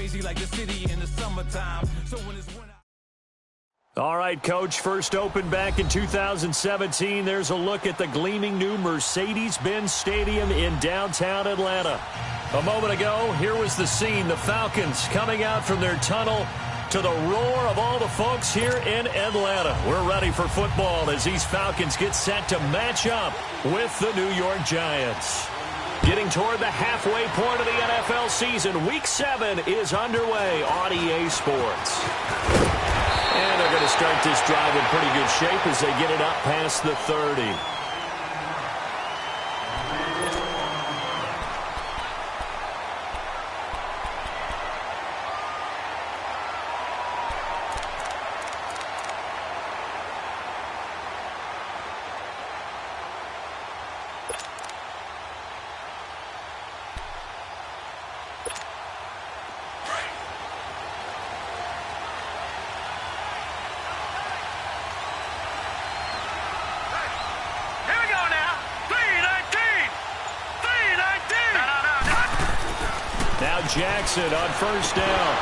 crazy like the city in the summertime. So when it's winter. All right, Coach, first opened back in 2017. There's a look at the gleaming new Mercedes-Benz Stadium in downtown Atlanta. A moment ago, here was the scene. The Falcons coming out from their tunnel to the roar of all the folks here in Atlanta. We're ready for football as these Falcons get set to match up with the New York Giants. Getting toward the halfway point of the NFL season, Week 7 is underway on EA Sports. And they're going to start this drive in pretty good shape as they get it up past the 30. Jackson on first down.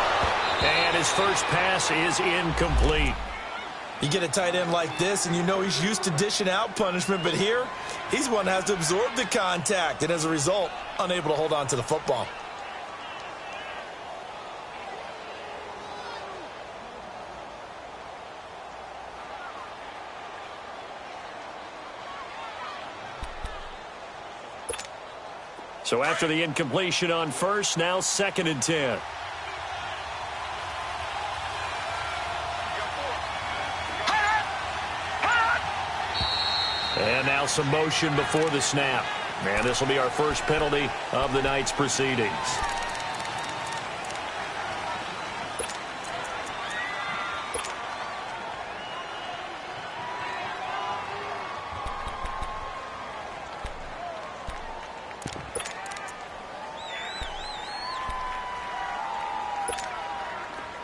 And his first pass is incomplete. You get a tight end like this, and you know he's used to dishing out punishment, but here, he's one that has to absorb the contact, and as a result, unable to hold on to the football. So after the incompletion on first, now 2nd and 10. And now some motion before the snap. And this will be our first penalty of the night's proceedings.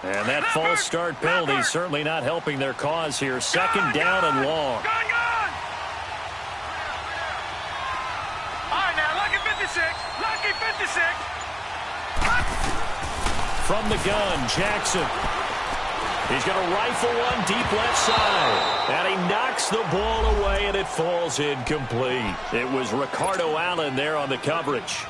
And that false start penalty certainly not helping their cause here. 2nd down and long. All right, now, lucky 56. Lucky 56. From the gun, Jackson. He's going to rifle one deep left side. And he knocks the ball away, and it falls incomplete. It was Ricardo Allen there on the coverage.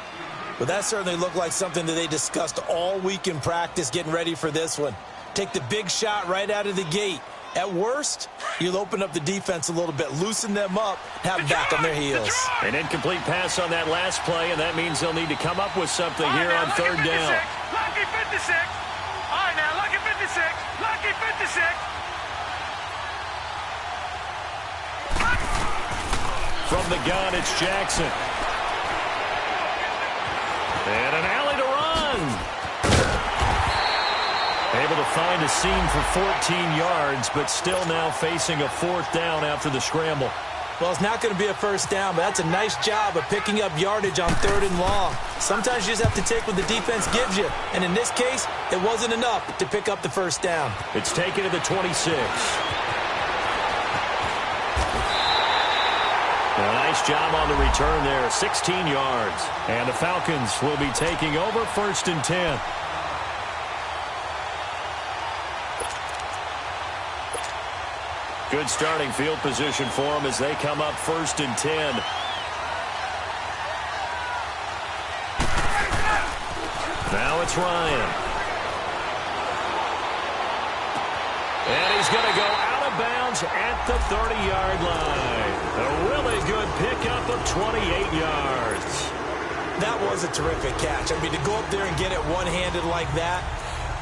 But that certainly looked like something that they discussed all week in practice getting ready for this one. Take the big shot right out of the gate. At worst, you'll open up the defense a little bit, loosen them up, have them back on their heels. An incomplete pass on that last play, and that means they'll need to come up with something here on 3rd down. Lucky 56. All right, now, lucky 56. Lucky 56. From the gun, it's Jackson. And an alley to run. Able to find a seam for 14 yards, but still now facing a 4th down after the scramble. Well, it's not going to be a first down, but that's a nice job of picking up yardage on 3rd and long. Sometimes you just have to take what the defense gives you. And in this case, it wasn't enough to pick up the first down. It's taken to the 26. A nice job on the return there, 16 yards. And the Falcons will be taking over 1st and 10. Good starting field position for them as they come up 1st and 10. Now it's Ryan. And he's going to go out of bounds at the 30-yard line. A really good pickup of 28 yards. That was a terrific catch. I mean, to go up there and get it one-handed like that,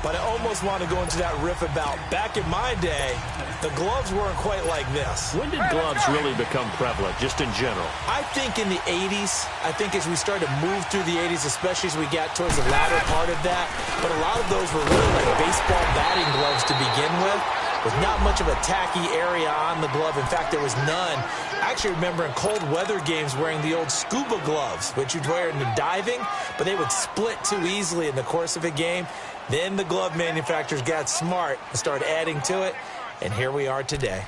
but I almost want to go into that riff about back in my day, the gloves weren't quite like this. When did gloves really become prevalent, just in general? I think in the 80s. I think as we started to move through the 80s, especially as we got towards the latter part of that. But a lot of those were really like baseball batting gloves to begin with. With not much of a tacky area on the glove. In fact, there was none. I actually remember in cold weather games wearing the old scuba gloves, which you'd wear in the diving, but they would split too easily in the course of a game. Then the glove manufacturers got smart and started adding to it, and here we are today.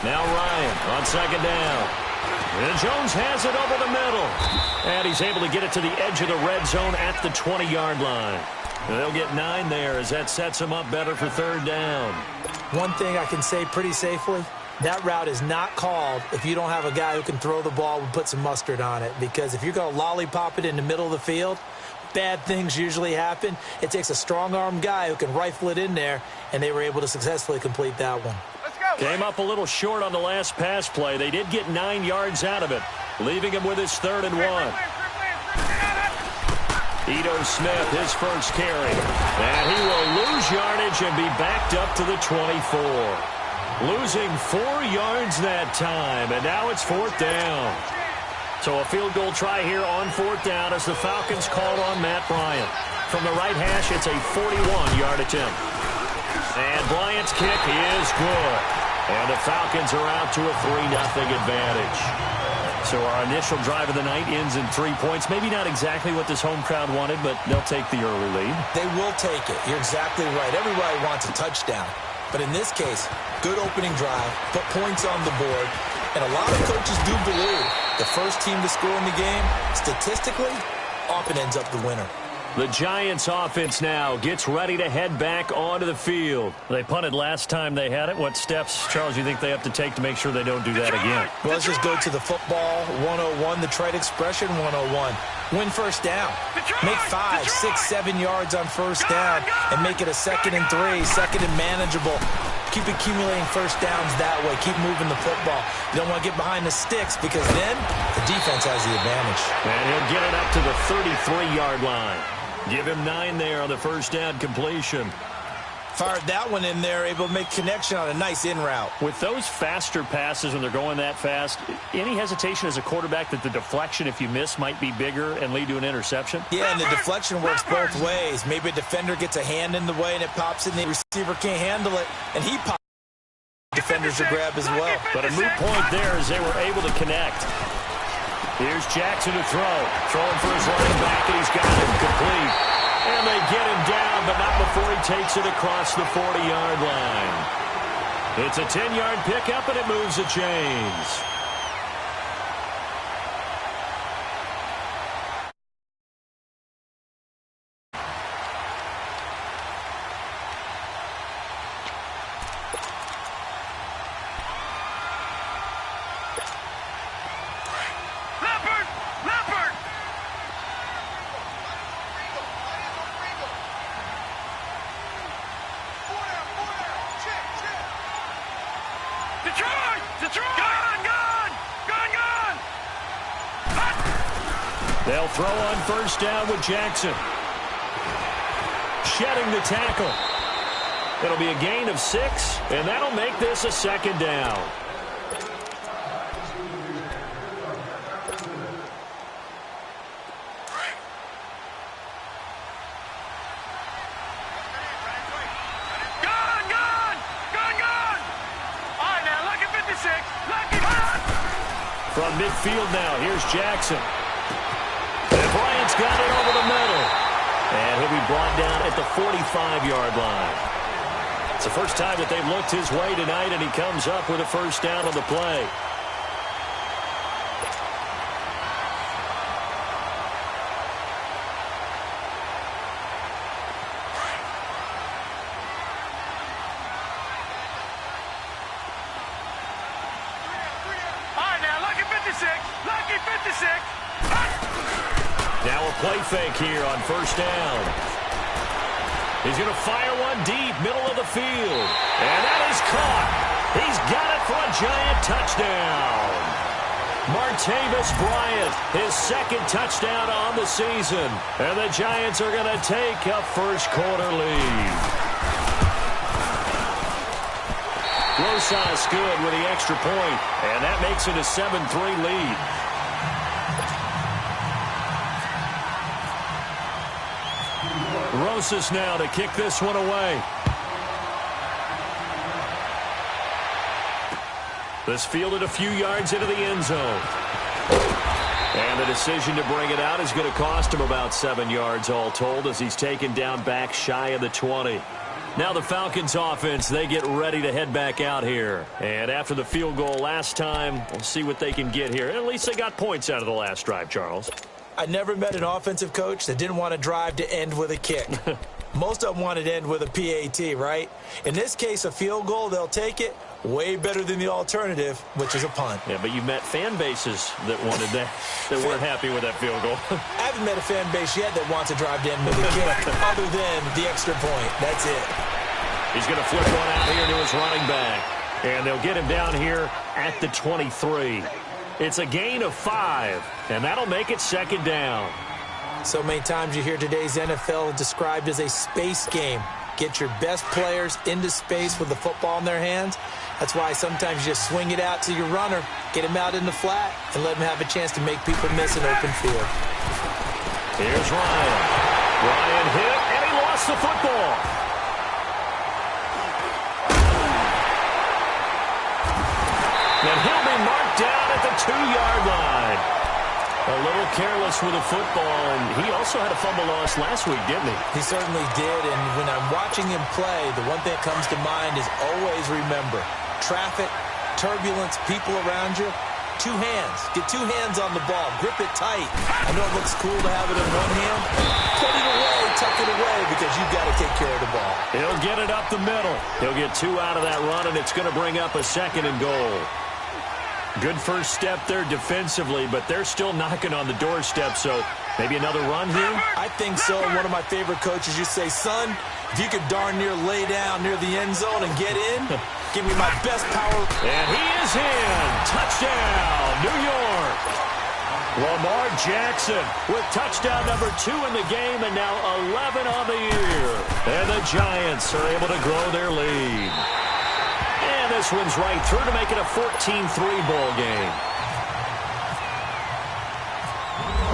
Now Ryan on second down. And Jones has it over the middle. And he's able to get it to the edge of the red zone at the 20-yard line. And they'll get 9 there as that sets them up better for third down. One thing I can say pretty safely, that route is not called if you don't have a guy who can throw the ball and put some mustard on it. Because if you're going to lollipop it in the middle of the field, bad things usually happen. It takes a strong-armed guy who can rifle it in there, and they were able to successfully complete that one. Came up a little short on the last pass play. They did get 9 yards out of it, leaving him with his 3rd and 1. Ito Smith, his first carry. And he will lose yardage and be backed up to the 24. Losing 4 yards that time, and now it's 4th down. So a field goal try here on 4th down as the Falcons call on Matt Bryant. From the right hash, it's a 41-yard attempt. And Bryant's kick is good. And the Falcons are out to a 3-0 advantage. So our initial drive of the night ends in 3 points. Maybe not exactly what this home crowd wanted, but they'll take the early lead. They will take it. You're exactly right. Everybody wants a touchdown. But in this case, good opening drive, put points on the board, and a lot of coaches do believe the first team to score in the game, statistically, often ends up the winner. The Giants offense now gets ready to head back onto the field. They punted last time they had it. What steps, Charles, do you think they have to take to make sure they don't do that again? Well, let's just go to the football 101, the trade expression 101. Win first down. Make 5, 6, 7 yards on first down and make it a 2nd and 3, 2nd and manageable. Keep accumulating first downs that way. Keep moving the football. You don't want to get behind the sticks because then the defense has the advantage. And he'll get it up to the 33-yard line. Give him 9 there on the first down completion. Fired that one in there, able to make connection on a nice in route. With those faster passes when they're going that fast, any hesitation as a quarterback that the deflection, if you miss, might be bigger and lead to an interception? Yeah, and the deflection works both ways. Maybe a defender gets a hand in the way and it pops in, the receiver can't handle it, and he pops. Defenders to grab as well. But a moot point there as they were able to connect. Here's Jackson to throw. Throwing for his running back, and he's got him complete. And they get him down, but not before he takes it across the 40-yard line. It's a 10-yard pickup, and it moves the chains. They'll throw on first down with Jackson. Shedding the tackle. It'll be a gain of 6, and that'll make this a 2nd down. From midfield now, here's Jackson. And Bryant's got it over the middle. And he'll be brought down at the 45-yard line. It's the first time that they've looked his way tonight, and he comes up with a first down on the play. Now a play fake here on first down. He's going to fire one deep, middle of the field. And that is caught. He's got it for a giant touchdown. Martavis Bryant, his 2nd touchdown on the season. And the Giants are going to take a first-quarter lead. Rosas good with the extra point, and that makes it a 7-3 lead. Rosas now to kick this one away. This fielded a few yards into the end zone. And the decision to bring it out is going to cost him about 7 yards all told as he's taken down back shy of the 20. Now the Falcons offense, they get ready to head back out here. And after the field goal last time, we'll see what they can get here. At least they got points out of the last drive, Charles. I never met an offensive coach that didn't want to drive to end with a kick. Most of them wanted to end with a PAT, right? In this case, a field goal, they'll take it. Way better than the alternative, which is a punt. Yeah, but you met fan bases that wanted that, that weren't happy with that field goal. I haven't met a fan base yet that wants to drive to end with a kick other than the extra point. That's it. He's going to flip one out here to his running back. And they'll get him down here at the 23. It's a gain of 5, and that'll make it second down. So many times you hear today's NFL described as a space game. Get your best players into space with the football in their hands. That's why sometimes you just swing it out to your runner, get him out in the flat, and let him have a chance to make people miss an open field. Here's Ryan. Ryan hit, and he lost the football. And he'll be marked down at the 2-yard line. A little careless with the football, and he also had a fumble loss last week, didn't he? He certainly did, and when I'm watching him play, the one thing that comes to mind is always remember, traffic, turbulence, people around you, 2 hands. Get 2 hands on the ball. Grip it tight. I know it looks cool to have it in one hand. Put it away, tuck it away, because you've got to take care of the ball. He'll get it up the middle. He'll get 2 out of that run, and it's going to bring up a 2nd and goal. Good first step there defensively, but they're still knocking on the doorstep, so maybe another run here? I think so. One of my favorite coaches used to say, son, if you could darn near lay down near the end zone and get in, give me my best power. And he is in. Touchdown, New York. Lamar Jackson with touchdown number 2 in the game, and now 11 on the year. And the Giants are able to grow their lead. And this one's right through to make it a 14-3 ball game.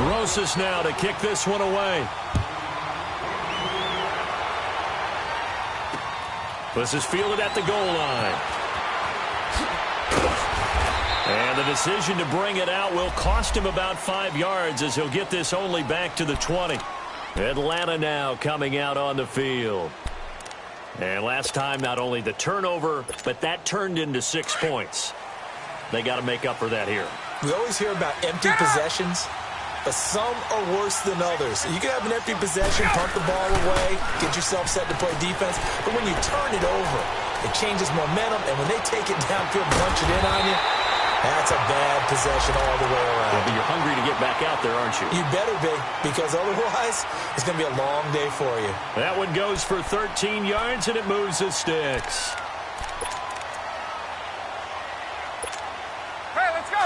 Rosas now to kick this one away. This is fielded at the goal line. And the decision to bring it out will cost him about 5 yards as he'll get this only back to the 20. Atlanta now coming out on the field. And last time, not only the turnover, but that turned into 6 points. They got to make up for that here. We always hear about empty possessions, but some are worse than others. You can have an empty possession, punt the ball away, get yourself set to play defense, but when you turn it over, it changes momentum, and when they take it downfield and punch it in on you, that's a bad possession all the way around. Yeah, but you're hungry to get back out there, aren't you? You better be, because otherwise, it's going to be a long day for you. That one goes for 13 yards, and it moves the sticks. Hey, let's go.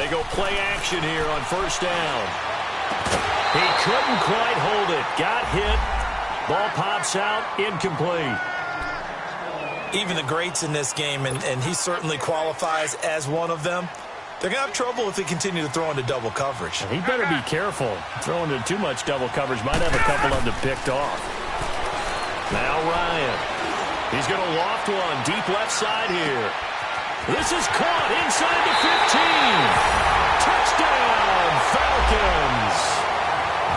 They go play action here on first down. He couldn't quite hold it. Got hit. Ball pops out. Incomplete. Even the greats in this game, and he certainly qualifies as one of them, they're going to have trouble if they continue to throw into double coverage. He better be careful. Throwing into too much double coverage might have a couple of them picked off. Now Ryan. He's going to loft one deep left side here. This is caught inside the 15. Touchdown, Falcons.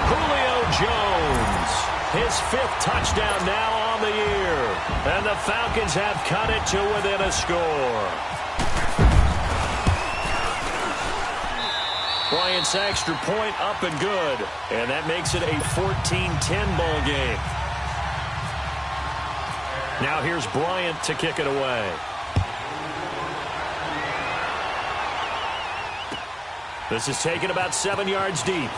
Julio Jones, his 5th touchdown now on the year. And the Falcons have cut it to within a score. Bryant's extra point up and good. And that makes it a 14-10 ball game. Now here's Bryant to kick it away. This is taken about 7 yards deep.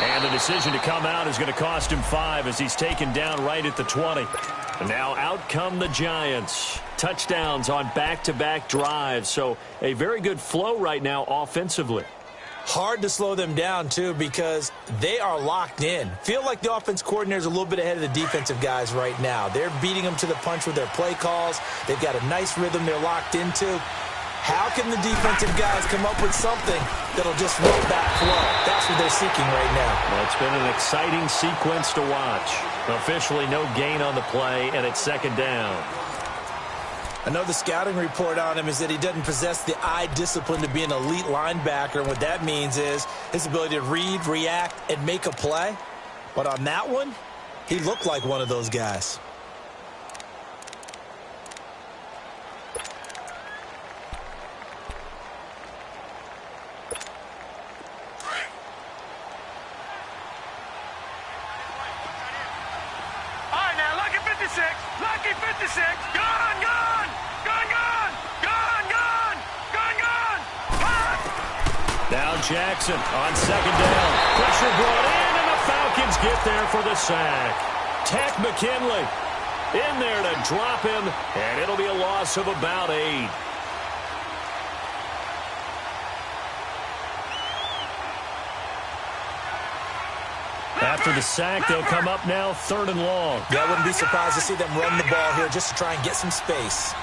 And the decision to come out is going to cost him 5 as he's taken down right at the 20. And now out come the Giants. Touchdowns on back-to-back drives. So a very good flow right now offensively. Hard to slow them down, too, because they are locked in. Feel like the offense coordinator is a little bit ahead of the defensive guys right now. They're beating them to the punch with their play calls. They've got a nice rhythm they're locked into. How can the defensive guys come up with something that'll just roll back flow? That's what they're seeking right now. Well, it's been an exciting sequence to watch. Officially no gain on the play, and it's second down. I know the scouting report on him is that he doesn't possess the eye discipline to be an elite linebacker. And what that means is his ability to read, react, and make a play. But on that one, he looked like one of those guys. Lucky 56, gone, gone, gone, gone, gone, gone, gone, gone. Now Jackson on second down. Pressure brought in, and the Falcons get there for the sack. Tech McKinley in there to drop him, and it'll be a loss of about 8. After the sack, they'll come up now 3rd and long. Yeah, I wouldn't be surprised to see them run the ball here just to try and get some space.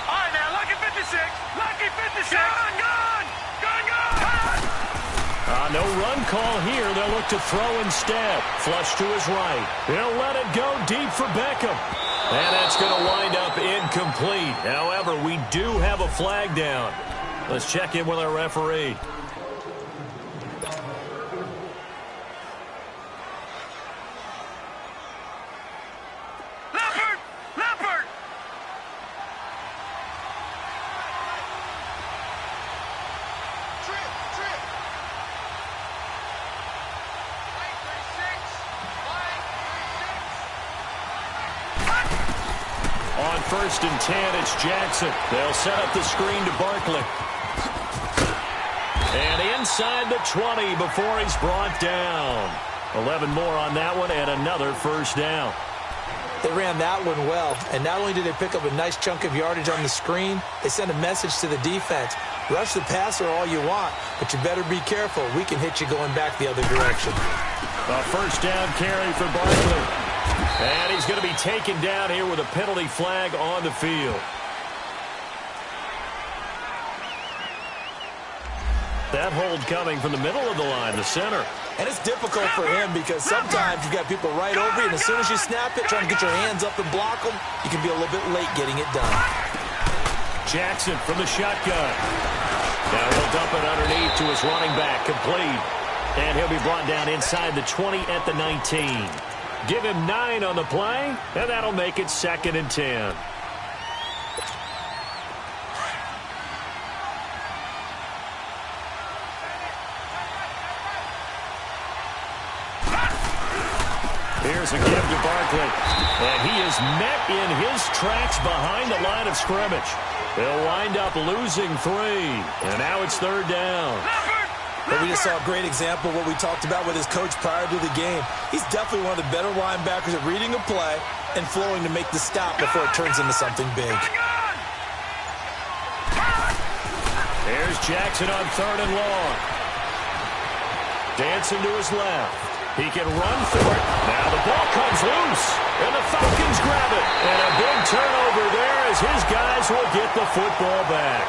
All right, now, lucky 56. Lucky 56. Gone, gone, gone, gone. No run call here. They'll look to throw instead. Flush to his right. They'll let it go deep for Beckham. And that's going to wind up incomplete. However, we do have a flag down. Let's check in with our referee. On 1st and 10, it's Jackson. They'll set up the screen to Barkley. And inside the 20 before he's brought down. 11 more on that one and another first down. They ran that one well, and not only did they pick up a nice chunk of yardage on the screen, they sent a message to the defense. Rush the passer all you want, but you better be careful. We can hit you going back the other direction. A first down carry for Barkley. And he's going to be taken down here with a penalty flag on the field. That hold coming from the middle of the line, the center. And it's difficult for him because sometimes you've got people right over you, and as soon as you snap it, trying to get your hands up and block them, you can be a little bit late getting it done. Jackson from the shotgun. Now he'll dump it underneath to his running back, complete. And he'll be brought down inside the 20 at the 19. Give him 9 on the play, and that'll make it 2nd and 10. Here's a give to Barkley. And he is met in his tracks behind the line of scrimmage. They'll wind up losing 3. And now it's 3rd down. But we just saw a great example of what we talked about with his coach prior to the game. He's definitely one of the better linebackers at reading a play and flowing to make the stop before it turns into something big. There's Jackson on 3rd and long. Dancing to his left. He can run for it. Now the ball comes loose, and the Falcons grab it. And a big turnover there as his guys will get the football back.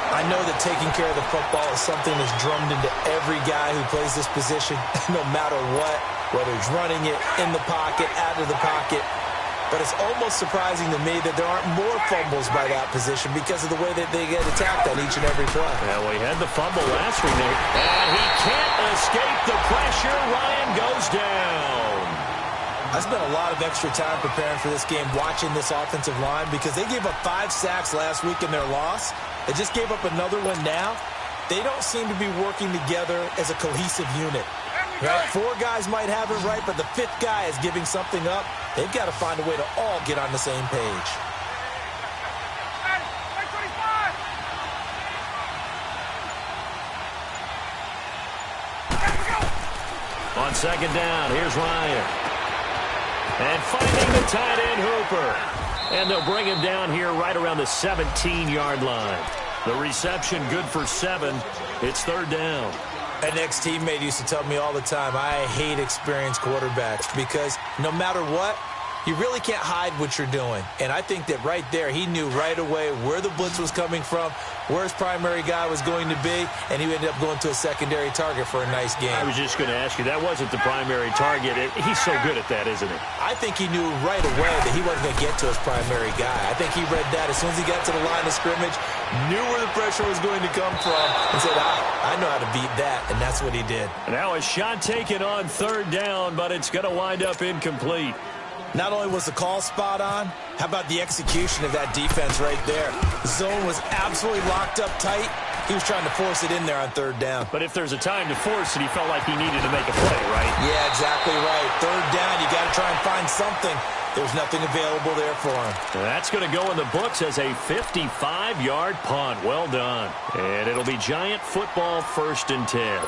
I know that taking care of the football is something that's drummed into every guy who plays this position, no matter what, whether he's running it, in the pocket, out of the pocket. But it's almost surprising to me that there aren't more fumbles by that position because of the way that they get attacked on each and every play. Well, we had the fumble last week, Nate. And he can't escape the pressure. Ryan goes down. I spent a lot of extra time preparing for this game, watching this offensive line, because they gave up 5 sacks last week in their loss. They just gave up another one now. They don't seem to be working together as a cohesive unit. Right? 4 guys might have it right, but the 5th guy is giving something up. They've got to find a way to all get on the same page. On 2nd down, here's Ryan. And finding the tight end, Hooper. And they'll bring him down here right around the 17-yard line. The reception good for 7. It's 3rd down. An ex-teammate used to tell me all the time, I hate experienced quarterbacks because no matter what, you really can't hide what you're doing. And I think that right there, he knew right away where the blitz was coming from, where his primary guy was going to be, and he ended up going to a secondary target for a nice game. I was just going to ask you, that wasn't the primary target. He's so good at that, isn't he? I think he knew right away that he wasn't going to get to his primary guy. I think he read that as soon as he got to the line of scrimmage, knew where the pressure was going to come from, and said, I know how to beat that, and that's what he did. Now a shot taken on third down, but it's going to wind up incomplete. Not only was the call spot on, how about the execution of that defense right there? The zone was absolutely locked up tight. He was trying to force it in there on third down. But if there's a time to force it, he felt like he needed to make a play, right? Yeah, exactly right. Third down, you got to try and find something. There's nothing available there for him. That's going to go in the books as a 55-yard punt. Well done. And it'll be Giant football, 1st and 10.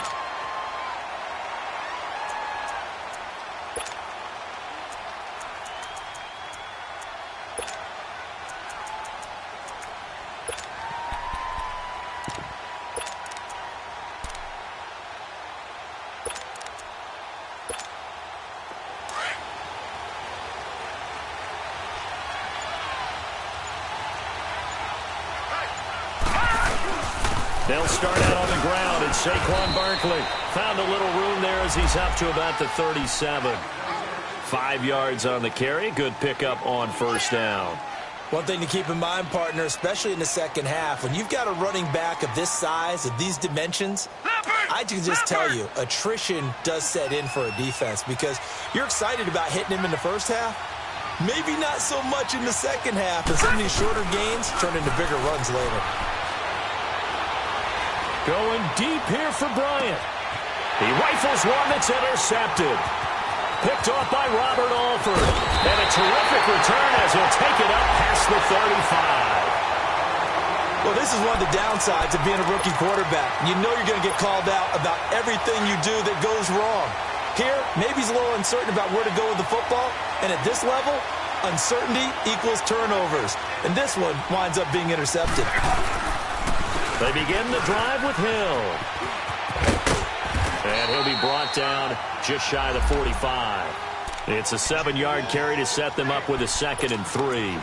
They'll start out on the ground, and Saquon Barkley found a little room there as he's up to about the 37. 5 yards on the carry. Good pickup on 1st down. One thing to keep in mind, partner, especially in the second half, when you've got a running back of this size, of these dimensions, I can just tell you, attrition does set in for a defense because you're excited about hitting him in the first half. Maybe not so much in the second half, and some of these shorter gains turn into bigger runs later. Going deep here for Bryant. He rifles one that's intercepted. Picked off by Robert Alford. And a terrific return as he'll take it up past the 35. Well, this is one of the downsides of being a rookie quarterback. You know you're going to get called out about everything you do that goes wrong. Here, maybe he's a little uncertain about where to go with the football. And at this level, uncertainty equals turnovers. And this one winds up being intercepted. They begin the drive with Hill. And he'll be brought down just shy of the 45. It's a 7-yard carry to set them up with a 2nd and 3.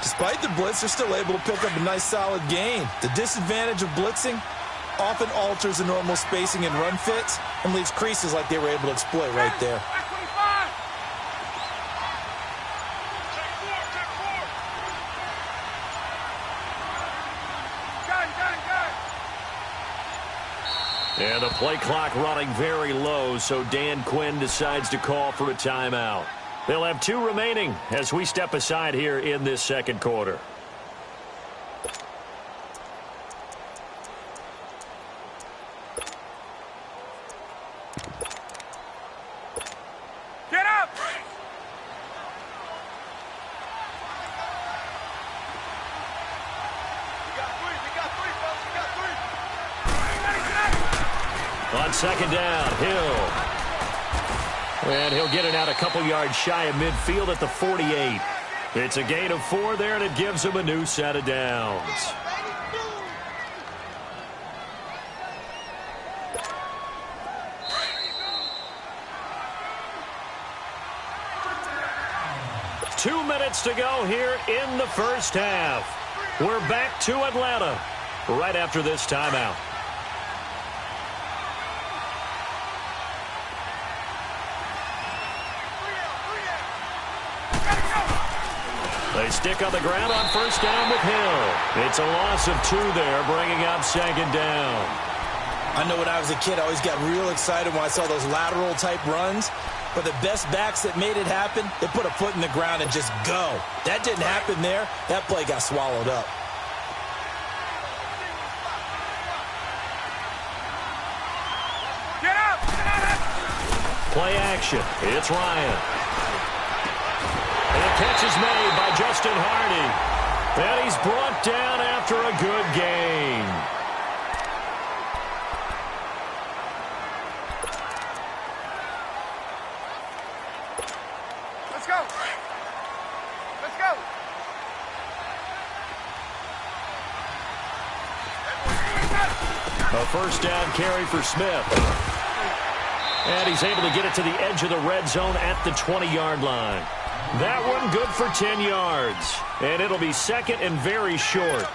Despite the blitz, they're still able to pick up a nice solid gain. The disadvantage of blitzing often alters the normal spacing and run fits and leaves creases like they were able to exploit right there. And the play clock running very low, so Dan Quinn decides to call for a timeout. They'll have 2 remaining as we step aside here in this second quarter. Get up! On 2nd down, Hill. And he'll get it out a couple yards shy of midfield at the 48. It's a gain of 4 there, and it gives him a new set of downs. Two minutes to go here in the first half. We're back to Atlanta right after this timeout. They stick on the ground on 1st down with Hill. It's a loss of 2 there, bringing up 2nd down. I know when I was a kid, I always got real excited when I saw those lateral type runs. But the best backs that made it happen, they put a foot in the ground and just go. That didn't happen there. That play got swallowed up. Get up! Play action. It's Ryan. And the catch is made by Justin Hardy. And he's brought down after a good gain. Let's go! Let's go! A 1st down carry for Smith. And he's able to get it to the edge of the red zone at the 20-yard line. That one good for 10 yards. And it'll be second and very short.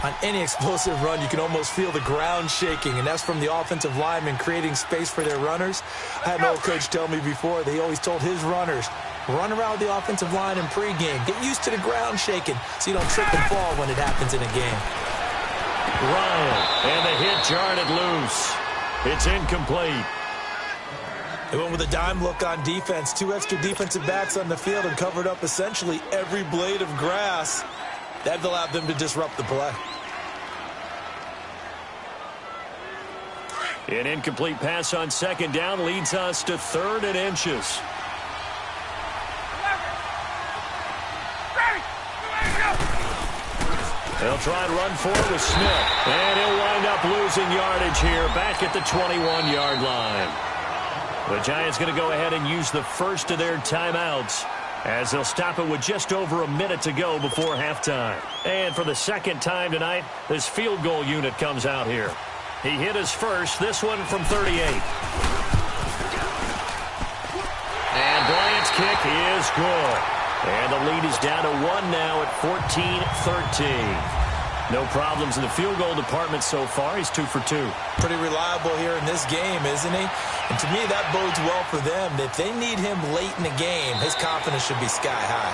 On any explosive run, you can almost feel the ground shaking, and that's from the offensive linemen creating space for their runners. I had an old coach tell me before, they always told his runners, run around the offensive line in pregame. Get used to the ground shaking so you don't trip and fall when it happens in a game. Ryan, and the hit jarred it loose. It's incomplete. They went with a dime look on defense. 2 extra defensive backs on the field and covered up essentially every blade of grass. That allowed them to disrupt the play. An incomplete pass on second down leads us to 3rd and inches. They'll try and run for it with Smith. And he'll wind up losing yardage here back at the 21-yard line. The Giants going to go ahead and use the first of their timeouts as they'll stop it with just over a minute to go before halftime. And for the second time tonight, this field goal unit comes out here. He hit his first, this one from 38. And Bryant's kick is good. And the lead is down to 1 now at 14-13. No problems in the field goal department so far. He's 2 for 2. Pretty reliable here in this game, isn't he? And to me, that bodes well for them. If they need him late in the game, his confidence should be sky high.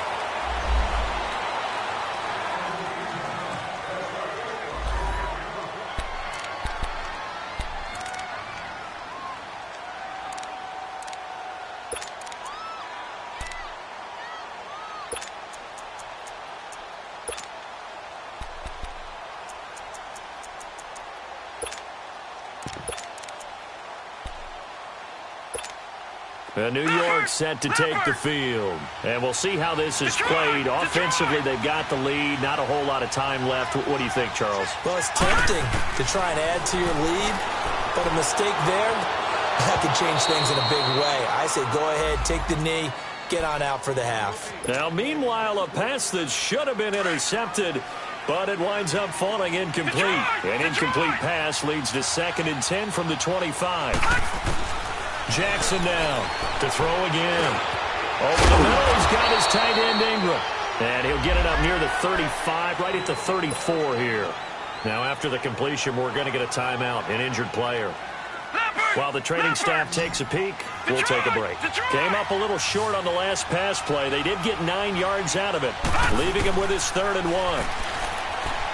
New York set to take the field. And we'll see how this is played. Offensively, they've got the lead. Not a whole lot of time left. What do you think, Charles? Well, it's tempting to try and add to your lead, but a mistake there, that could change things in a big way. I say go ahead, take the knee, get on out for the half. Now, meanwhile, a pass that should have been intercepted, but it winds up falling incomplete. An incomplete pass leads to 2nd and 10 from the 25. Jackson now to throw again. Over the middle, he's got his tight end Ingram. And he'll get it up near the 35, right at the 34 here. Now, after the completion, we're going to get a timeout, an injured player. While the training staff takes a peek, we'll take a break. Came up a little short on the last pass play. They did get 9 yards out of it, leaving him with his 3rd and 1.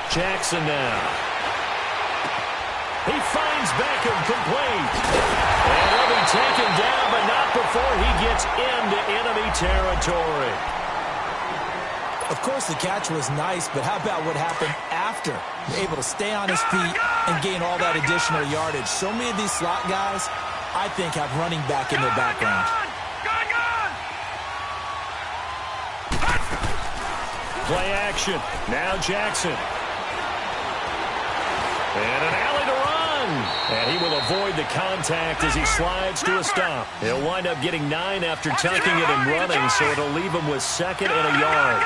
Jackson now. He finds Beckham complete. And he'll be taken down, but not before he gets into enemy territory. Of course, the catch was nice, but how about what happened after? Able to stay on his feet and gain all that additional yardage. So many of these slot guys, I think, have running back in their background. Play action. Now Jackson. And an alley to run. And he will avoid the contact as he slides to a stop. He'll wind up getting 9 after tucking it and running, so it'll leave him with 2nd and a yard.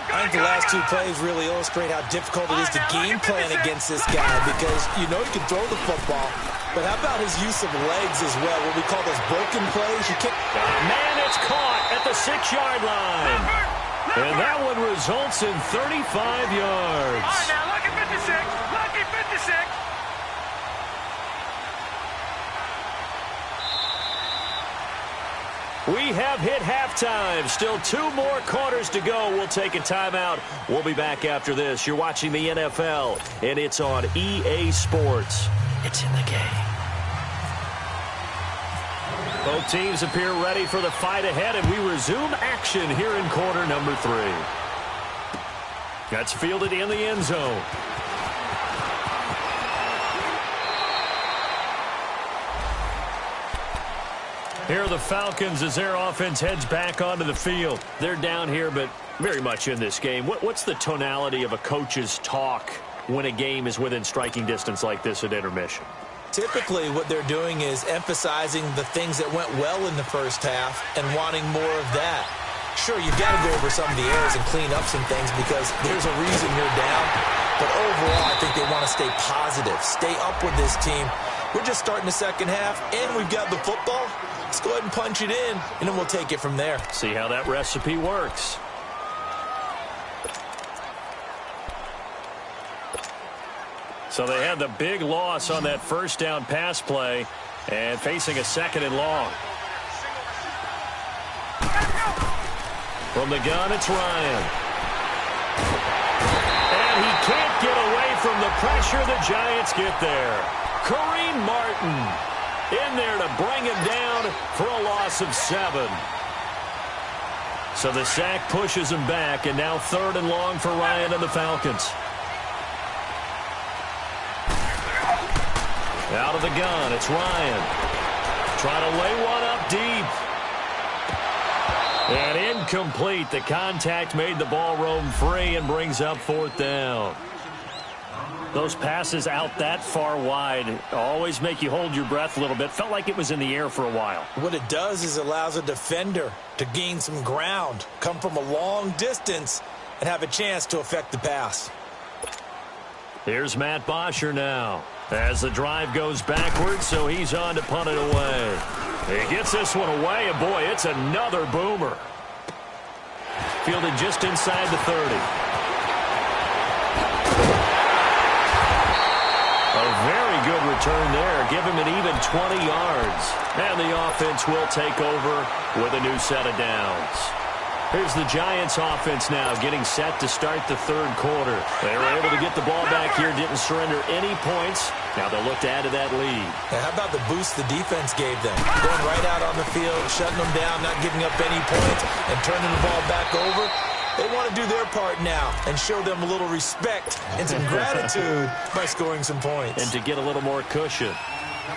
I think the last 2 plays really illustrate how difficult it is to game plan against this guy because you know he can throw the football, but how about his use of legs as well, what we call those broken plays? You can't... Man, it's caught at the 6-yard line. And that one results in 35 yards. All right, now, lucky 56. Lucky 56. We have hit halftime. Still 2 more quarters to go. We'll take a timeout. We'll be back after this. You're watching the NFL, and it's on EA Sports. It's in the game. Both teams appear ready for the fight ahead, and we resume action here in quarter number 3. That's fielded in the end zone. Here are the Falcons as their offense heads back onto the field. They're down here, but very much in this game. What's the tonality of a coach's talk when a game is within striking distance like this at intermission? Typically, what they're doing is emphasizing the things that went well in the first half and wanting more of that. Sure, you've got to go over some of the errors and clean up some things because there's a reason you're down. But overall, I think they want to stay positive, stay up with this team. We're just starting the second half, and we've got the football. Let's go ahead and punch it in, and then we'll take it from there. See how that recipe works. So they had the big loss on that first down pass play and facing a 2nd and long. From the gun, it's Ryan. And he can't get away from the pressure. The Giants get there. Kareem Martin in there to bring him down for a loss of 7. So the sack pushes him back, and now 3rd and long for Ryan and the Falcons. Out of the gun, it's Ryan. Trying to lay one up deep. And incomplete. The contact made the ball roam free and brings up 4th down. Those passes out that far wide always make you hold your breath a little bit. Felt like it was in the air for a while. What it does is allows a defender to gain some ground, come from a long distance, and have a chance to affect the pass. Here's Matt Bosher now as the drive goes backwards, so he's on to punt it away. He gets this one away, and boy, it's another boomer. Fielded just inside the 30. A very good return there. Give him an even 20 yards. And the offense will take over with a new set of downs. Here's the Giants offense now getting set to start the 3rd quarter. They were able to get the ball back here, didn't surrender any points. Now they'll look to add to that lead. Now, how about the boost the defense gave them? Going right out on the field, shutting them down, not giving up any points, and turning the ball back over. They want to do their part now and show them a little respect and some gratitude by scoring some points. And to get a little more cushion.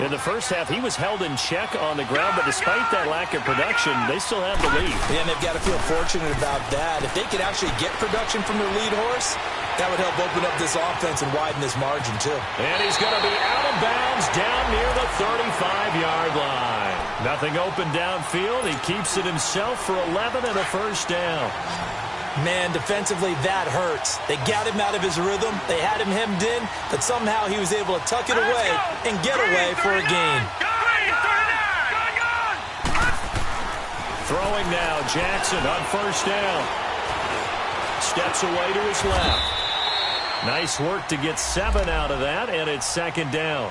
In the first half, he was held in check on the ground, but despite that lack of production, they still have the lead. Yeah, and they've got to feel fortunate about that. If they could actually get production from their lead horse, that would help open up this offense and widen this margin, too. And he's going to be out of bounds down near the 35-yard line. Nothing open downfield. He keeps it himself for 11 and a first down. Man, defensively, that hurts. They got him out of his rhythm. They had him hemmed in, but somehow he was able to tuck it away and get away for a gain. Throwing now, Jackson on first down. Steps away to his left. Nice work to get 7 out of that, and it's 2nd down.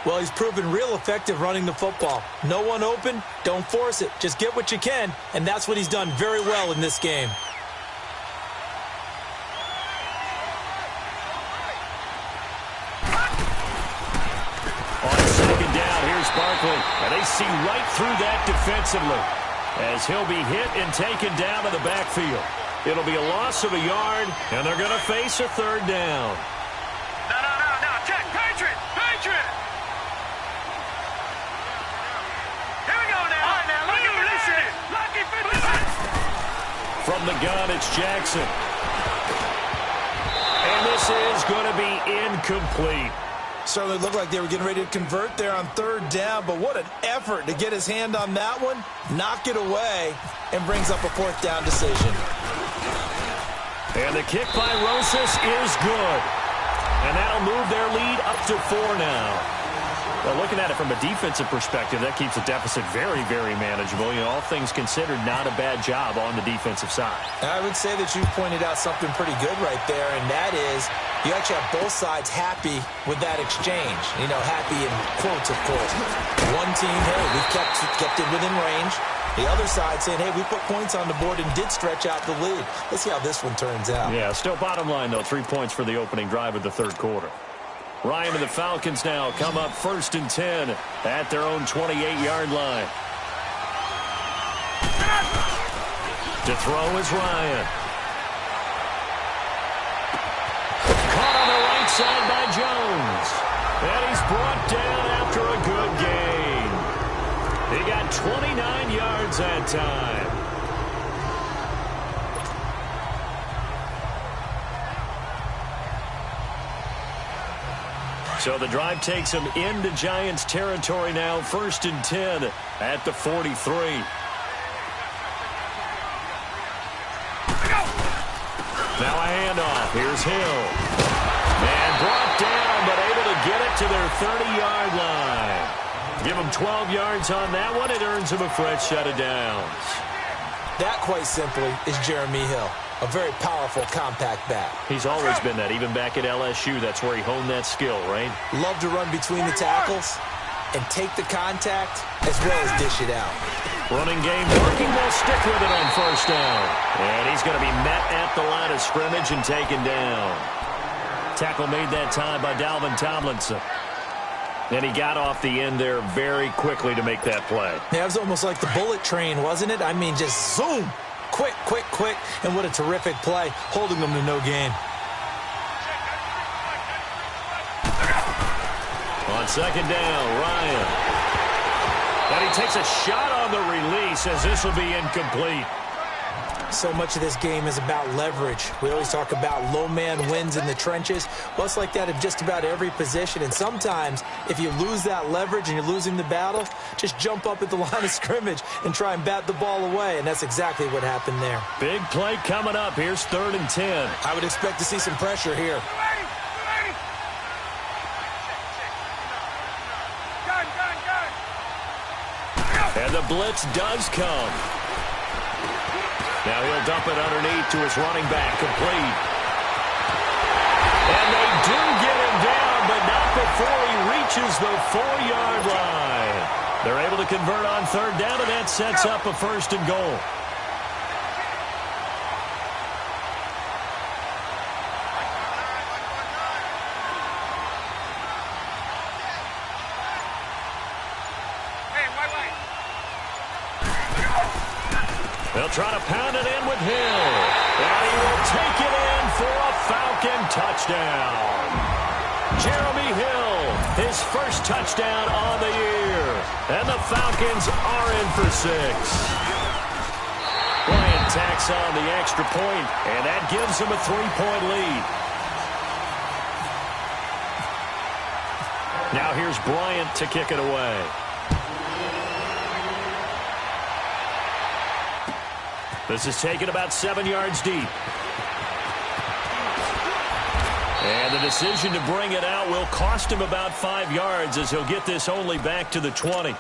Well, he's proven real effective running the football. No one open, don't force it. Just get what you can, and that's what he's done very well in this game. Barkley, and they see right through that defensively as he'll be hit and taken down to the backfield. It'll be a loss of a yard, and they're going to face a 3rd down. No, check, Patriot! Here we go now. All right, now, look at this shit. Lucky 56. From the gun, it's Jackson. And this is going to be incomplete. Certainly looked like they were getting ready to convert there on 3rd down, but what an effort to get his hand on that one, knock it away, and brings up a 4th down decision. And the kick by Rosas is good. And that'll move their lead up to 4 now. Well, looking at it from a defensive perspective, that keeps the deficit very, very manageable. You know, all things considered, not a bad job on the defensive side. I would say that you pointed out something pretty good right there, and that is you actually have both sides happy with that exchange. You know, happy in quotes, of course. One team, hey, we've kept it within range. The other side saying, hey, we put points on the board and did stretch out the lead. Let's see how this one turns out. Yeah, still bottom line, though, 3 points for the opening drive of the 3rd quarter. Ryan and the Falcons now come up 1st and 10 at their own 28-yard line. To throw is Ryan. Caught on the right side by Jones. And he's brought down after a good gain. He got 29 yards that time. So the drive takes him into Giants territory now, 1st and 10 at the 43. Now a handoff. Here's Hill. And brought down, but able to get it to their 30-yard line. Give him 12 yards on that one. It earns him a fresh set of downs. That, quite simply, is Jeremy Hill. A very powerful, compact back. He's always been that. Even back at LSU, that's where he honed that skill, right? Love to run between the tackles and take the contact as well as dish it out. Running game working. They'll stick with it on first down. And he's going to be met at the line of scrimmage and taken down. Tackle made that time by Dalvin Tomlinson. And he got off the end there very quickly to make that play. Yeah, it was almost like the bullet train, wasn't it? I mean, just zoom. Quick, quick, quick. And what a terrific play, holding them to no gain. On second down, Ryan. And he takes a shot on the release as this will be incomplete. So much of this game is about leverage. We always talk about low man wins in the trenches. Well, it's like that in just about every position. And sometimes, if you lose that leverage and you're losing the battle, just jump up at the line of scrimmage and try and bat the ball away. And that's exactly what happened there. Big play coming up. Here's 3rd and 10. I would expect to see some pressure here. And the blitz does come. Now he'll dump it underneath to his running back, complete. And they do get him down, but not before he reaches the 4-yard line. They're able to convert on 3rd down, and that sets up a 1st and goal. They'll try to pound it in with Hill. And he will take it in for a Falcon touchdown. Jeremy Hill, his first touchdown on the year. And the Falcons are in for 6. Bryant tacks on the extra point, and that gives him a 3-point lead. Now here's Bryant to kick it away. This is taken about 7 yards deep. And the decision to bring it out will cost him about 5 yards as he'll get this only back to the 20.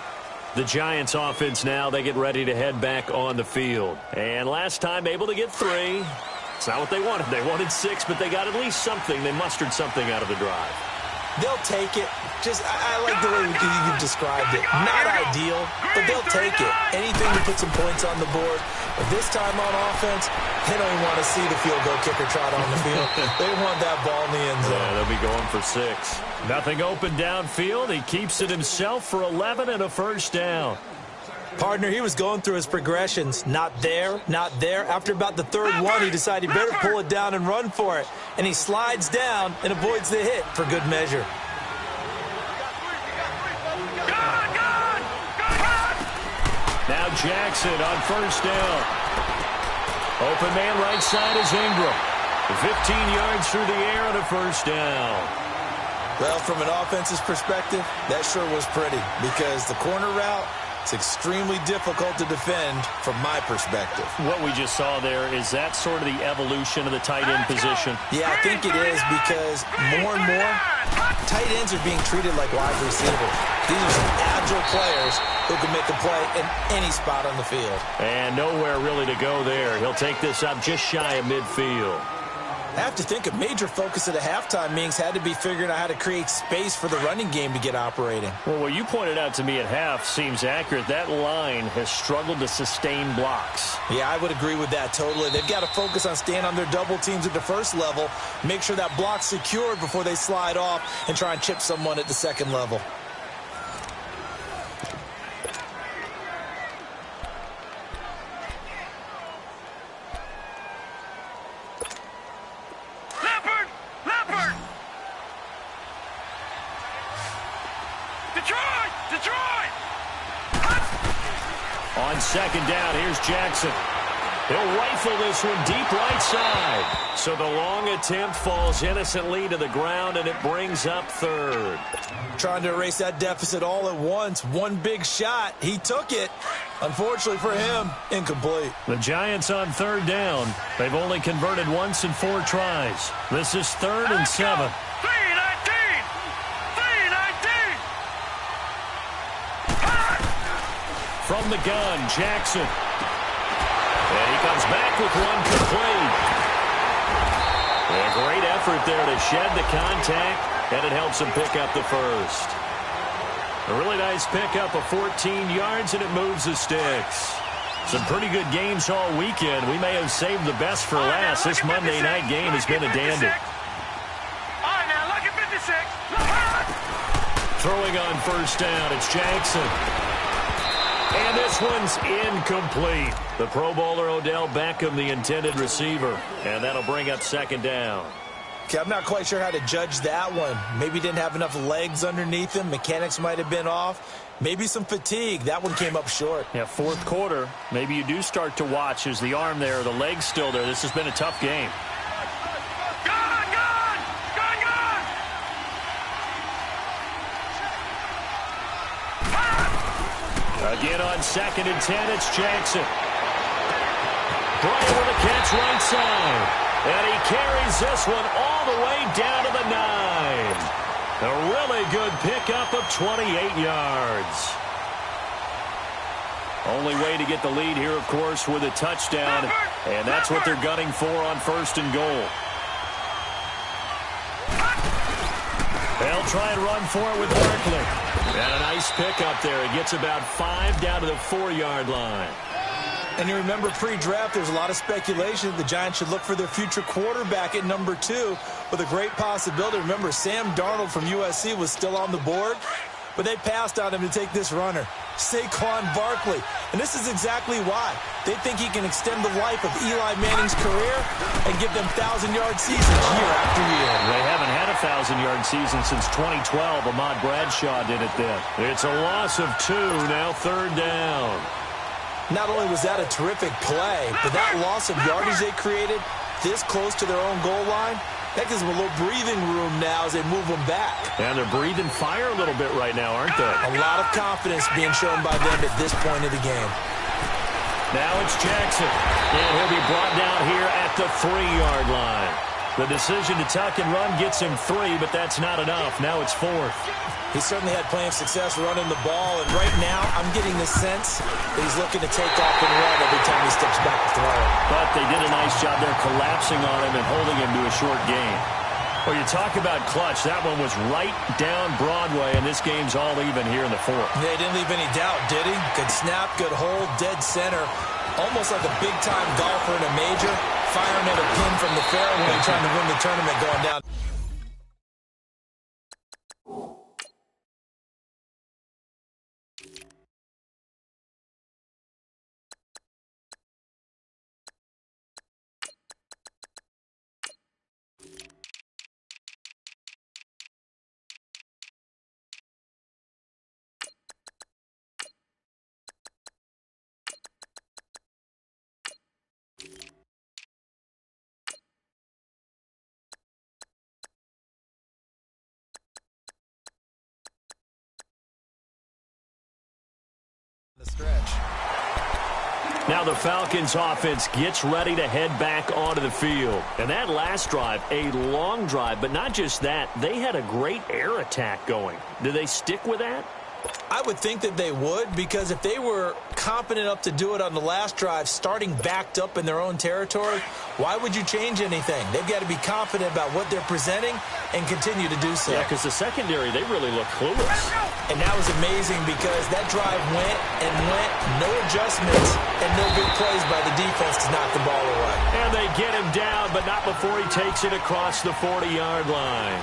The Giants offense now, they get ready to head back on the field. And last time able to get 3. It's not what they wanted. They wanted 6, but they got at least something. They mustered something out of the drive. They'll take it. I like the way you described it. Not ideal, but they'll take it. Anything to put some points on the board. But this time on offense, they don't even want to see the field goal kicker trot on the field. They want that ball in the end zone. Yeah, they'll be going for 6. Nothing open downfield. He keeps it himself for 11 and a 1st down. Partner, he was going through his progressions. Not there, not there. After about the 3rd one, he decided he better pull it down and run for it. And he slides down and avoids the hit for good measure. Now Jackson on 1st down. Open man right side is Ingram. 15 yards through the air and a 1st down. Well, from an offense's perspective, that sure was pretty because the corner route, it's extremely difficult to defend from my perspective. What we just saw there, is that sort of the evolution of the tight end position? Yeah, I think it is because more and more, tight ends are being treated like wide receivers. These are some agile players who can make a play in any spot on the field. And nowhere really to go there. He'll take this up just shy of midfield. I have to think a major focus at the halftime meetings had to be figuring out how to create space for the running game to get operating. Well, what you pointed out to me at half seems accurate. That line has struggled to sustain blocks. Yeah, I would agree with that totally. They've got to focus on staying on their double teams at the 1st level, make sure that block's secured before they slide off and try and chip someone at the 2nd level. On 2nd down, here's Jackson. He'll rifle this one deep right side. So the long attempt falls innocently to the ground, and it brings up 3rd. Trying to erase that deficit all at once. One big shot. He took it. Unfortunately for him, incomplete. The Giants on 3rd down. They've only converted once in 4 tries. This is 3rd and 7. from the gun, Jackson. And he comes back with one complete. A great effort there to shed the contact, and it helps him pick up the first. A really nice pickup of 14 yards, and it moves the sticks. Some pretty good games all weekend. We may have saved the best for last. This Monday night game has been a dandy. All right, now, lucky 56. Throwing on first down, it's Jackson. And this one's incomplete. The Pro Bowler Odell Beckham, the intended receiver. And that'll bring up second down. Okay, I'm not quite sure how to judge that one. Maybe didn't have enough legs underneath him. Mechanics might have been off. Maybe some fatigue. That one came up short. Yeah, fourth quarter. Maybe you do start to watch as the arm there, the leg's still there. This has been a tough game. Gun, gun! Gun, gun! Again on 2nd and 10, it's Jackson. Bryant with a catch right side. And he carries this one all the way down to the 9. A really good pickup of 28 yards. Only way to get the lead here, of course, with a touchdown. And that's what they're gunning for on 1st and goal. They'll try and run for it with Barkley. And a nice pickup there. He gets about 5 down to the 4-yard line. And you remember pre-draft, there's a lot of speculation that the Giants should look for their future quarterback at number 2 with a great possibility. Remember, Sam Darnold from USC was still on the board, but they passed on him to take this runner, Saquon Barkley. And this is exactly why. They think he can extend the life of Eli Manning's career and give them 1,000-yard seasons year after year. They haven't had a 1,000-yard season since 2012. Ahmad Bradshaw did it then. It's a loss of 2, now 3rd down. Not only was that a terrific play, but that loss of yardage they created this close to their own goal line, that gives them a little breathing room now as they move them back. And they're breathing fire a little bit right now, aren't they? A lot of confidence being shown by them at this point of the game. Now it's Jackson. And he'll be brought down here at the 3-yard line. The decision to tuck and run gets him 3, but that's not enough. Now it's 4th. He certainly had plenty of success running the ball, and right now I'm getting the sense that he's looking to take off and run every time he steps back to throw. But they did a nice job there collapsing on him and holding him to a short gain. Well, you talk about clutch. That one was right down Broadway, and this game's all even here in the 4th. Yeah, he didn't leave any doubt, did he? Good snap, good hold, dead center. Almost like a big-time golfer in a major, firing at a pin from the fairway, trying to win the tournament going down. The stretch. Now the Falcons offense gets ready to head back onto the field. And that last drive, a long drive, but not just that, they had a great air attack going. Do they stick with that? I would think that they would, because if they were competent enough to do it on the last drive, starting backed up in their own territory, why would you change anything? They've got to be confident about what they're presenting and continue to do so. Yeah, because the secondary, they really look clueless. And that was amazing because that drive went and went, no adjustments, and no big plays by the defense to knock the ball away. And they get him down, but not before he takes it across the 40-yard line.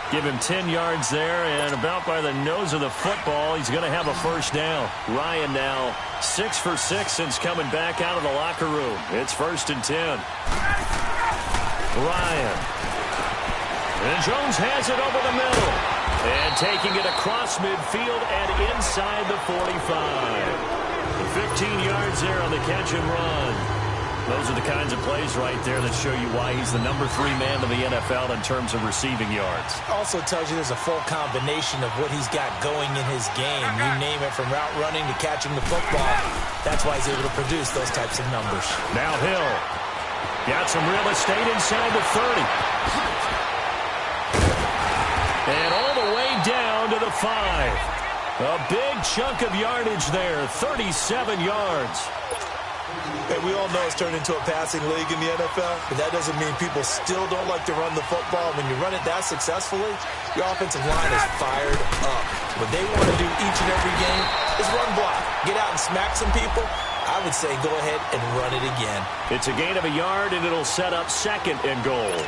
Give him 10 yards there, and about by the nose of the football, he's going to have a first down. Ryan now 6 for 6 since coming back out of the locker room. It's 1st and 10. Ryan. And Jones has it over the middle. And taking it across midfield and inside the 45. 15 yards there on the catch and run. Those are the kinds of plays right there that show you why he's the number 3 man in the NFL in terms of receiving yards. Also tells you there's a full combination of what he's got going in his game. You name it, from route running to catching the football. That's why he's able to produce those types of numbers. Now Hill. Got some real estate inside the 30. And all the way down to the 5. A big chunk of yardage there, 37 yards. Hey, we all know it's turned into a passing league in the NFL, but that doesn't mean people still don't like to run the football. When you run it that successfully, your offensive line is fired up. What they want to do each and every game is run block. Get out and smack some people. I would say go ahead and run it again. It's a gain of a yard, and it'll set up 2nd and goal.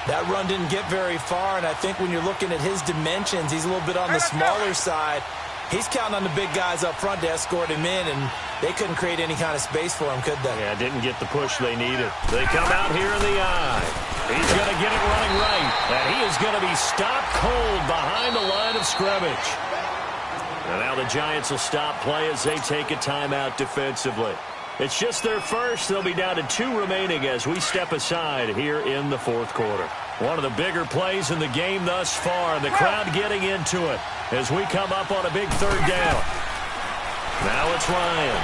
That run didn't get very far, and I think when you're looking at his dimensions, he's a little bit on the smaller side. He's counting on the big guys up front to escort him in, and they couldn't create any kind of space for him, could they? Yeah, didn't get the push they needed. They come out here in the eye. He's going to get it running right, and he is going to be stopped cold behind the line of scrimmage. And now the Giants will stop play as they take a timeout defensively. It's just their first. They'll be down to 2 remaining as we step aside here in the 4th quarter. One of the bigger plays in the game thus far. The crowd getting into it as we come up on a big 3rd down. Now it's Ryan.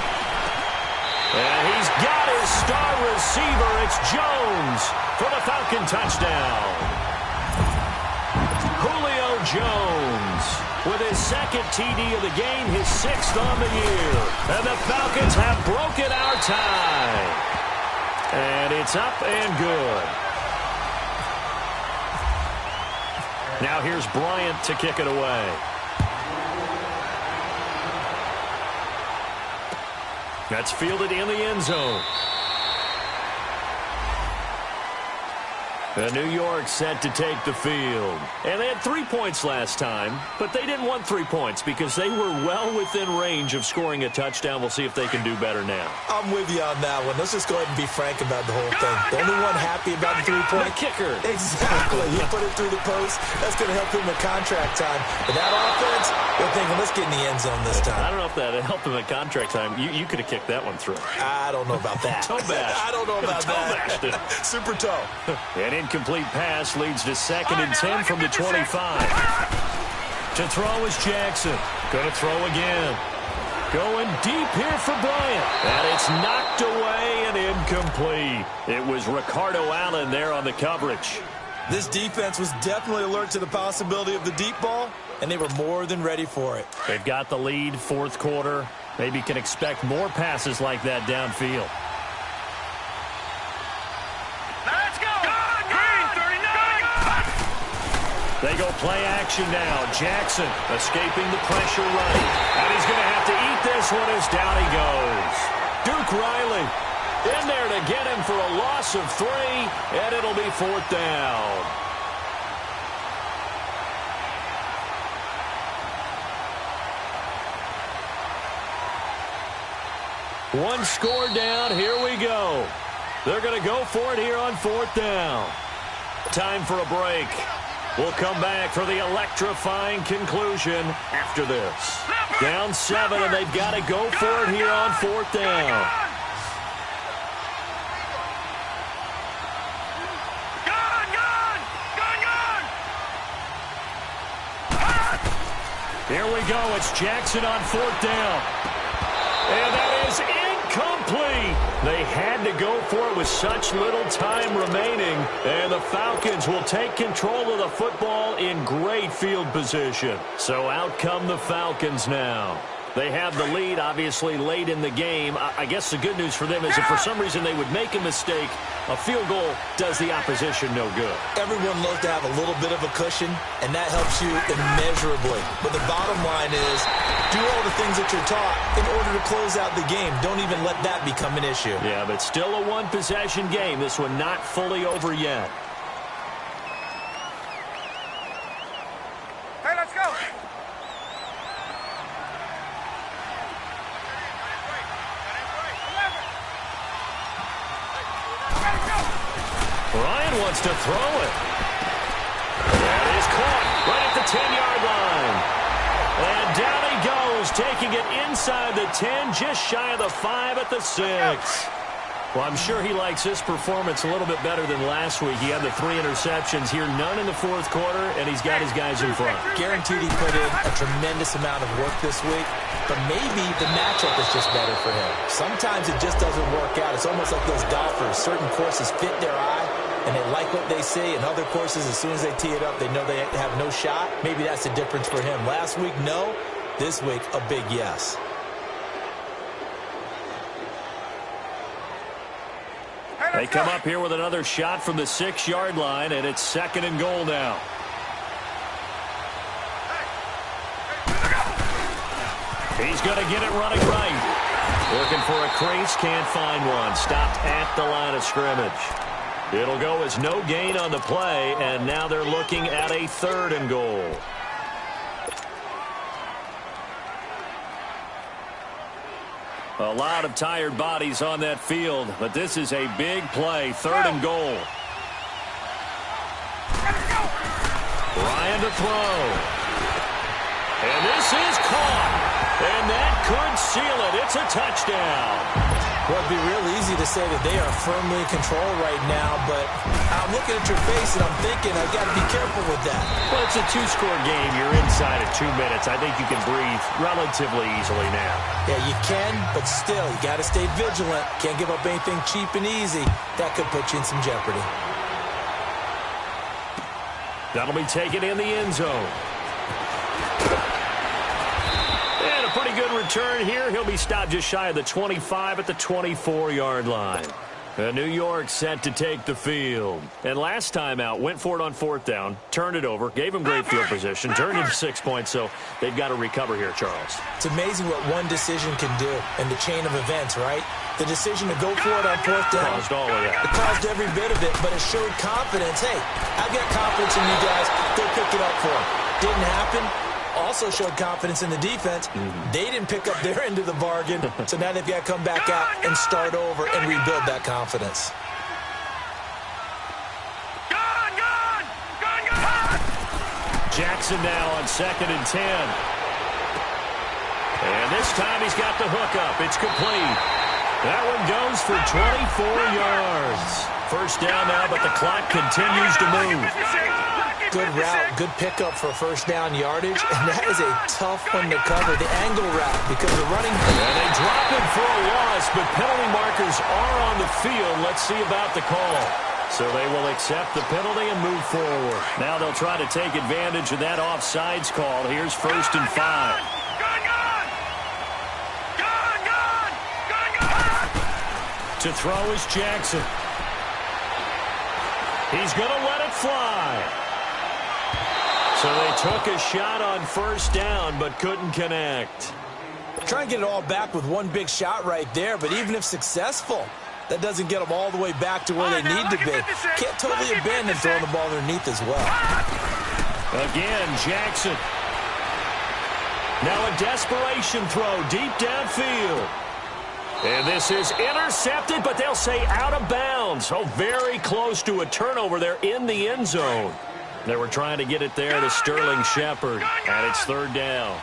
And he's got his star receiver. It's Jones for the Falcon touchdown. Julio Jones with his 2nd TD of the game, his 6th on the year. And the Falcons have broken our tie. And it's up and good. Now here's Bryant to kick it away. That's fielded in the end zone. And New York set to take the field. And they had 3 points last time, but they didn't want 3 points because they were well within range of scoring a touchdown. We'll see if they can do better now. I'm with you on that one. Let's just go ahead and be frank about the whole thing. The only one happy about the 3-point. The kicker. Exactly. You put it through the post. That's going to help him with contract time. But that offense, they're thinking, let's get in the end zone this time. I don't know if that helped him at contract time. You could have kicked that one through. I don't know about that. Toe bash. I don't know about that. Super toe. An incomplete pass leads to 2nd and 10 from the 25. To throw is Jackson. Going to throw again. Going deep here for Bryant. And it's knocked away and incomplete. It was Ricardo Allen there on the coverage. This defense was definitely alert to the possibility of the deep ball, and they were more than ready for it. They've got the lead, 4th quarter. Maybe can expect more passes like that downfield. Let's go! Green 39! They go play action now. Jackson escaping the pressure right. And he's going to have to eat this one as down he goes. Duke Riley in there to get him for a loss of 3, and it'll be 4th down. One score down. Here we go. They're going to go for it here on 4th down. Time for a break. We'll come back for the electrifying conclusion after this. Down 7, and they've got to go for it here on 4th down. Here we go. It's Jackson on 4th down. And that is incomplete. They had to go for it with such little time remaining. And the Falcons will take control of the football in great field position. So out come the Falcons now. They have the lead, obviously, late in the game. I guess the good news for them is if for some reason they would make a mistake, a field goal does the opposition no good. Everyone loves to have a little bit of a cushion, and that helps you immeasurably. But the bottom line is, do all the things that you're taught in order to close out the game. Don't even let that become an issue. Yeah, but still a one-possession game. This one not fully over yet. Hey, let's go! Ryan wants to throw it. That is caught right at the 10-yard line. And down he goes, taking it inside the 10, just shy of the 5 at the 6. Well, I'm sure he likes this performance a little bit better than last week. He had the 3 interceptions here, none in the 4th quarter, and he's got his guys in front. Guaranteed he put in a tremendous amount of work this week, but maybe the matchup is just better for him. Sometimes it just doesn't work out. It's almost like those golfers. Certain courses fit their eye, and they like what they see, and other courses, as soon as they tee it up, they know they have no shot. Maybe that's the difference for him. Last week, no. this week a big yes. They come up here with another shot from the 6-yard line, and it's 2nd and goal now. He's going to get it running right. Looking for a crease, can't find one. Stopped at the line of scrimmage. It'll go as no gain on the play, and now they're looking at a 3rd and goal. A lot of tired bodies on that field, but this is a big play. 3rd and goal. Ryan to throw. And this is caught. And that could seal it. It's a touchdown. Well, it'd be real easy to say that they are firmly in control right now, but I'm looking at your face and I'm thinking I've got to be careful with that. Well, it's a 2-score game. You're inside of 2 minutes. I think you can breathe relatively easily now. Yeah, you can, but still, you got to stay vigilant. Can't give up anything cheap and easy. That could put you in some jeopardy. That'll be taken in the end zone. And a pretty good return here. He'll be stopped just shy of the 25 at the 24-yard line. New York set to take the field. And last time out, went for it on 4th down, turned it over, gave him great field position, turned into 6 points, so they've got to recover here, Charles. It's amazing what one decision can do in the chain of events, right? The decision to go for it on 4th down. Caused all of that. It caused every bit of it, but it showed confidence. Hey, I've got confidence in you guys. Go pick it up for them. Didn't happen. Also showed confidence in the defense. They didn't pick up their end of the bargain, so now they've got to come back out and start over and rebuild that confidence. Jackson now on 2nd and 10. And this time he's got the hook up. It's complete. That one goes for 24 yards. 1st down now, but the clock continues to move. Good route, good pickup for 1st down yardage, and that is a tough one to cover, the angle route, because the running... And they drop him for a loss, but penalty markers are on the field. Let's see about the call. So they will accept the penalty and move forward. Now they'll try to take advantage of that offsides call. Here's 1st and 5. To throw is Jackson. He's going to let it fly. So they took a shot on 1st down, but couldn't connect. Try and get it all back with one big shot right there, but even if successful, that doesn't get them all the way back to where they need to be. Can't totally abandon throwing the ball underneath as well. Again, Jackson. Now a desperation throw deep downfield. And this is intercepted, but they'll say out of bounds. Oh, very close to a turnover there in the end zone. They were trying to get it there to Sterling Shepard, and it's 3rd down.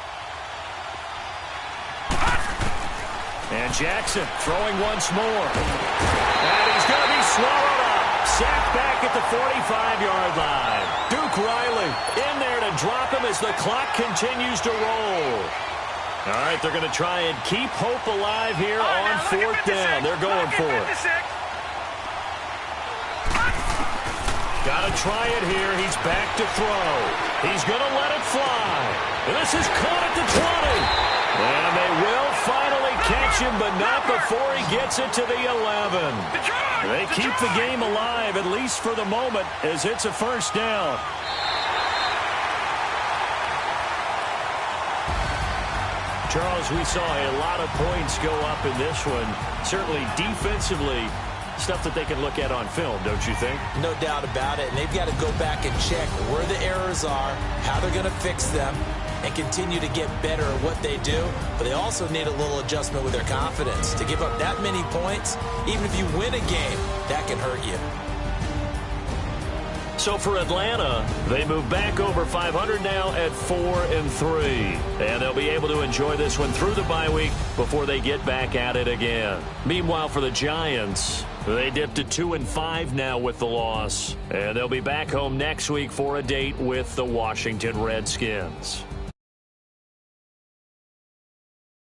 And Jackson throwing once more. And he's going to be swallowed up. Sacked back at the 45-yard line. Duke Riley in there to drop him as the clock continues to roll. All right, they're going to try and keep hope alive here on 4th down. They're going for it. Got to try it here. He's back to throw. He's going to let it fly. This is caught at the 20. And they will finally catch him, but not before he gets it to the 11. They keep the game alive, at least for the moment, as it's a 1st down. Charles, we saw a lot of points go up in this one. Certainly defensively, stuff that they can look at on film, don't you think? No doubt about it. And they've got to go back and check where the errors are, how they're going to fix them, and continue to get better at what they do. But they also need a little adjustment with their confidence. To give up that many points, even if you win a game, that can hurt you. So for Atlanta, they move back over 500 now at 4-3. And they'll be able to enjoy this one through the bye week before they get back at it again. Meanwhile, for the Giants, they dipped to 2-5 now with the loss. And they'll be back home next week for a date with the Washington Redskins.